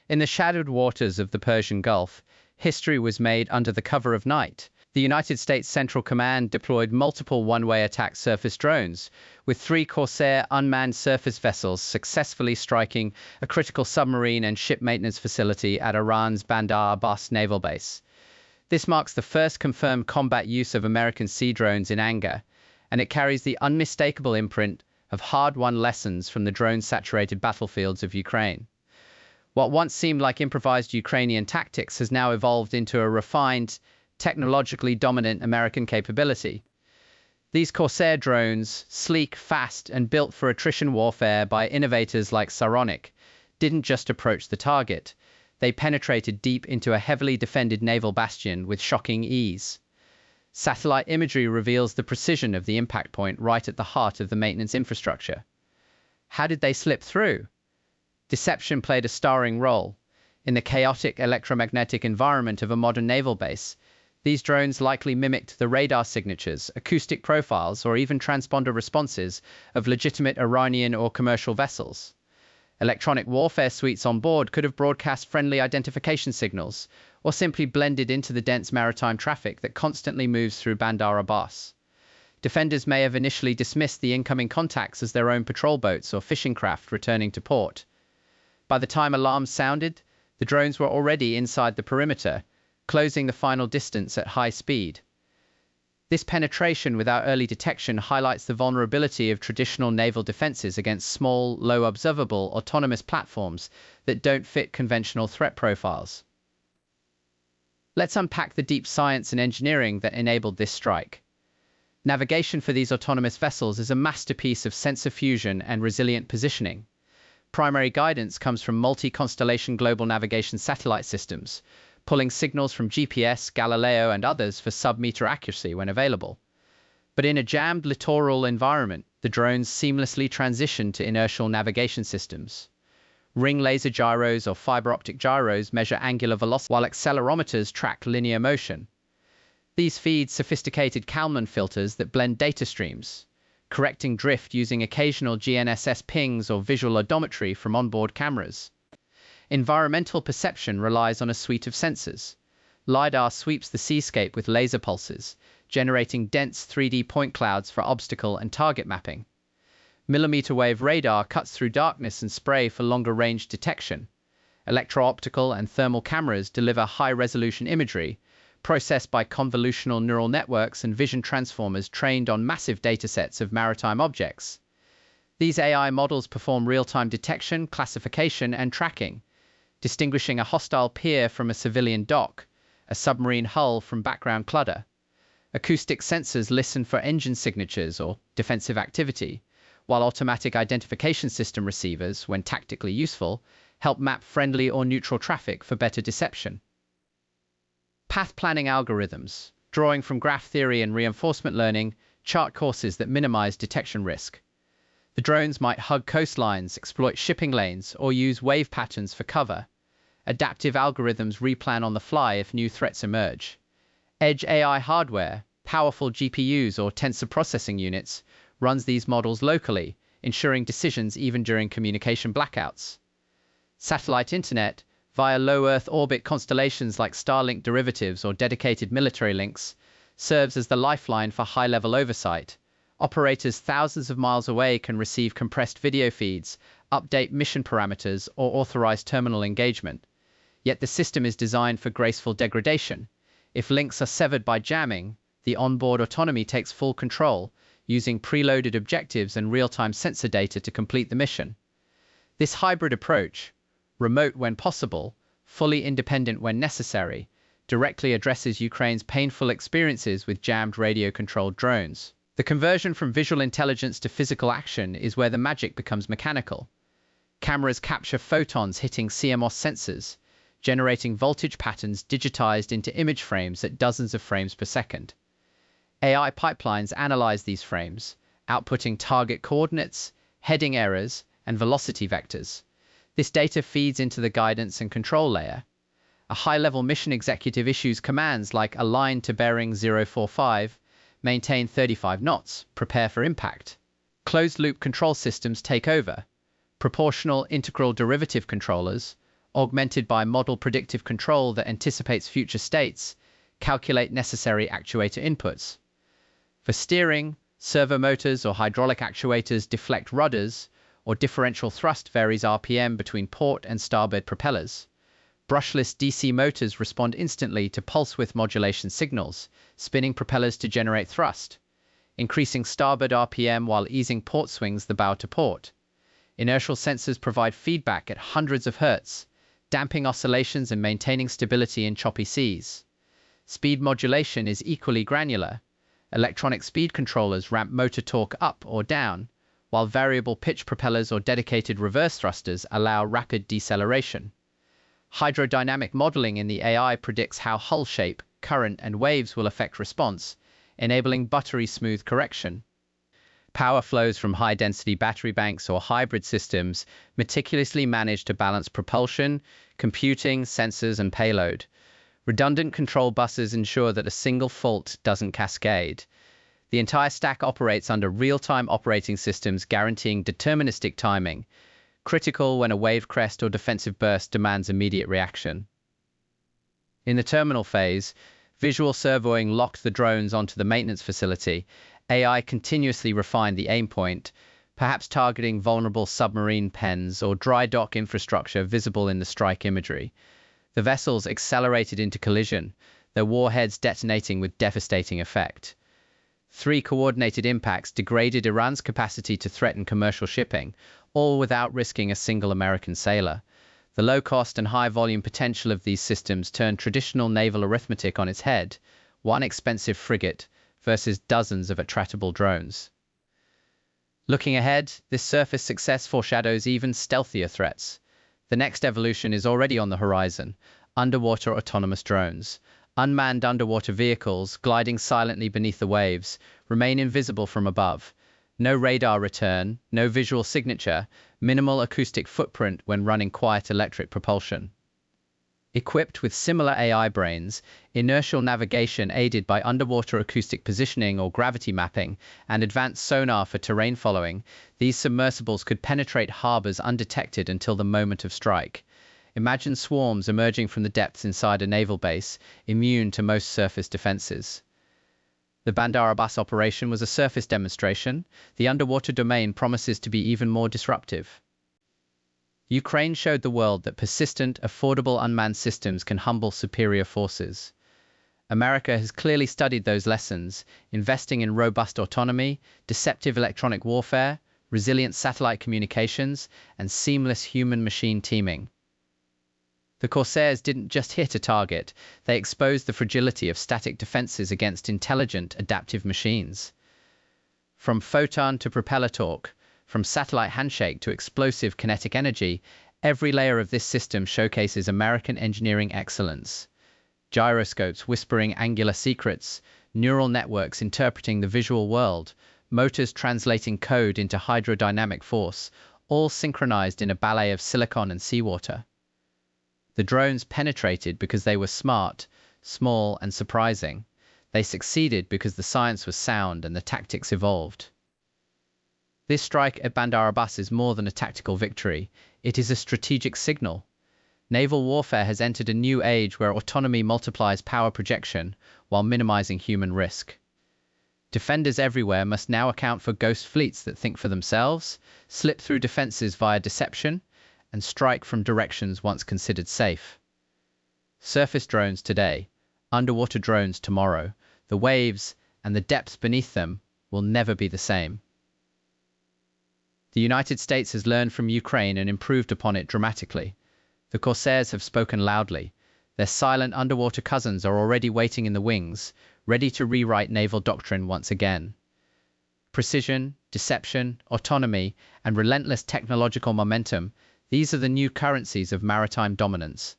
In the shadowed waters of the Persian Gulf, history was made under the cover of night. The United States Central Command deployed multiple one-way attack surface drones, with 3 Corsair unmanned surface vessels successfully striking a critical submarine and ship maintenance facility at Iran's Bandar Abbas naval base. This marks the first confirmed combat use of American sea drones in anger, and it carries the unmistakable imprint of hard-won lessons from the drone-saturated battlefields of Ukraine. What once seemed like improvised Ukrainian tactics has now evolved into a refined, technologically dominant American capability. These Corsair drones, sleek, fast, and built for attrition warfare by innovators like Saronic, didn't just approach the target. They penetrated deep into a heavily defended naval bastion with shocking ease. Satellite imagery reveals the precision of the impact point right at the heart of the maintenance infrastructure. How did they slip through? Deception played a starring role. In the chaotic electromagnetic environment of a modern naval base, these drones likely mimicked the radar signatures, acoustic profiles, or even transponder responses of legitimate Iranian or commercial vessels. Electronic warfare suites on board could have broadcast friendly identification signals, or simply blended into the dense maritime traffic that constantly moves through Bandar Abbas. Defenders may have initially dismissed the incoming contacts as their own patrol boats or fishing craft returning to port. By the time alarms sounded, the drones were already inside the perimeter, closing the final distance at high speed. This penetration without early detection highlights the vulnerability of traditional naval defenses against small, low-observable, autonomous platforms that don't fit conventional threat profiles. Let's unpack the deep science and engineering that enabled this strike. Navigation for these autonomous vessels is a masterpiece of sensor fusion and resilient positioning. Primary guidance comes from multi-constellation global navigation satellite systems, pulling signals from GPS, Galileo, and others for sub-meter accuracy when available. But in a jammed littoral environment, the drones seamlessly transition to inertial navigation systems. Ring laser gyros or fiber optic gyros measure angular velocity, while accelerometers track linear motion. These feed sophisticated Kalman filters that blend data streams, correcting drift using occasional GNSS pings or visual odometry from onboard cameras. Environmental perception relies on a suite of sensors. LiDAR sweeps the seascape with laser pulses, generating dense 3D point clouds for obstacle and target mapping. Millimeter wave radar cuts through darkness and spray for longer range detection. Electro-optical and thermal cameras deliver high-resolution imagery, processed by convolutional neural networks and vision transformers trained on massive datasets of maritime objects. These AI models perform real-time detection, classification, and tracking, distinguishing a hostile pier from a civilian dock, a submarine hull from background clutter. Acoustic sensors listen for engine signatures or defensive activity, while automatic identification system receivers, when tactically useful, help map friendly or neutral traffic for better deception. Path planning algorithms, drawing from graph theory and reinforcement learning, chart courses that minimize detection risk. The drones might hug coastlines, exploit shipping lanes, or use wave patterns for cover. Adaptive algorithms replan on the fly if new threats emerge. Edge AI hardware, powerful GPUs or tensor processing units, runs these models locally, ensuring decisions even during communication blackouts. Satellite internet, via low Earth orbit constellations like Starlink derivatives or dedicated military links, serves as the lifeline for high-level oversight. Operators thousands of miles away can receive compressed video feeds, update mission parameters, or authorize terminal engagement. Yet the system is designed for graceful degradation. If links are severed by jamming, the onboard autonomy takes full control, using preloaded objectives and real-time sensor data to complete the mission. This hybrid approach, remote when possible, fully independent when necessary, directly addresses Ukraine's painful experiences with jammed radio-controlled drones. The conversion from visual intelligence to physical action is where the magic becomes mechanical. Cameras capture photons hitting CMOS sensors, generating voltage patterns digitized into image frames at dozens of frames per second. AI pipelines analyze these frames, outputting target coordinates, heading errors, and velocity vectors. This data feeds into the guidance and control layer. A high-level mission executive issues commands like align to bearing 045, maintain 35 knots, prepare for impact. Closed-loop control systems take over. Proportional integral derivative controllers, augmented by model predictive control that anticipates future states, calculate necessary actuator inputs. For steering, servo motors or hydraulic actuators deflect rudders, or differential thrust varies RPM between port and starboard propellers. Brushless DC motors respond instantly to pulse width modulation signals, spinning propellers to generate thrust, increasing starboard RPM while easing port swings the bow to port. Inertial sensors provide feedback at hundreds of hertz, damping oscillations and maintaining stability in choppy seas. Speed modulation is equally granular. Electronic speed controllers ramp motor torque up or down, while variable pitch propellers or dedicated reverse thrusters allow rapid deceleration. Hydrodynamic modeling in the AI predicts how hull shape, current, and waves will affect response, enabling buttery smooth correction. Power flows from high-density battery banks or hybrid systems meticulously managed to balance propulsion, computing, sensors, and payload. Redundant control buses ensure that a single fault doesn't cascade. The entire stack operates under real-time operating systems guaranteeing deterministic timing, critical when a wave crest or defensive burst demands immediate reaction. In the terminal phase, visual servoing locked the drones onto the maintenance facility. AI continuously refined the aim point, perhaps targeting vulnerable submarine pens or dry dock infrastructure visible in the strike imagery. The vessels accelerated into collision, their warheads detonating with devastating effect. 3 coordinated impacts degraded Iran's capacity to threaten commercial shipping, all without risking a single American sailor. The low-cost and high-volume potential of these systems turned traditional naval arithmetic on its head, one expensive frigate versus dozens of attritable drones. Looking ahead, this surface success foreshadows even stealthier threats. The next evolution is already on the horizon: underwater autonomous drones. Unmanned underwater vehicles, gliding silently beneath the waves, remain invisible from above. No radar return, no visual signature, minimal acoustic footprint when running quiet electric propulsion. Equipped with similar AI brains, inertial navigation aided by underwater acoustic positioning or gravity mapping, and advanced sonar for terrain following, these submersibles could penetrate harbors undetected until the moment of strike. Imagine swarms emerging from the depths inside a naval base, immune to most surface defenses. The Bandar Abbas operation was a surface demonstration. The underwater domain promises to be even more disruptive. Ukraine showed the world that persistent, affordable unmanned systems can humble superior forces. America has clearly studied those lessons, investing in robust autonomy, deceptive electronic warfare, resilient satellite communications, and seamless human-machine teaming. The Corsairs didn't just hit a target, they exposed the fragility of static defenses against intelligent, adaptive machines. From photon to propeller torque, from satellite handshake to explosive kinetic energy, every layer of this system showcases American engineering excellence. Gyroscopes whispering angular secrets, neural networks interpreting the visual world, motors translating code into hydrodynamic force, all synchronized in a ballet of silicon and seawater. The drones penetrated because they were smart, small, and surprising. They succeeded because the science was sound and the tactics evolved. This strike at Bandar Abbas is more than a tactical victory. It is a strategic signal. Naval warfare has entered a new age where autonomy multiplies power projection while minimizing human risk. Defenders everywhere must now account for ghost fleets that think for themselves, slip through defenses via deception, and strike from directions once considered safe. Surface drones today, underwater drones tomorrow, the waves and the depths beneath them will never be the same. The United States has learned from Ukraine and improved upon it dramatically. The Corsairs have spoken loudly. Their silent underwater cousins are already waiting in the wings, ready to rewrite naval doctrine once again. Precision, deception, autonomy, and relentless technological momentum, these are the new currencies of maritime dominance.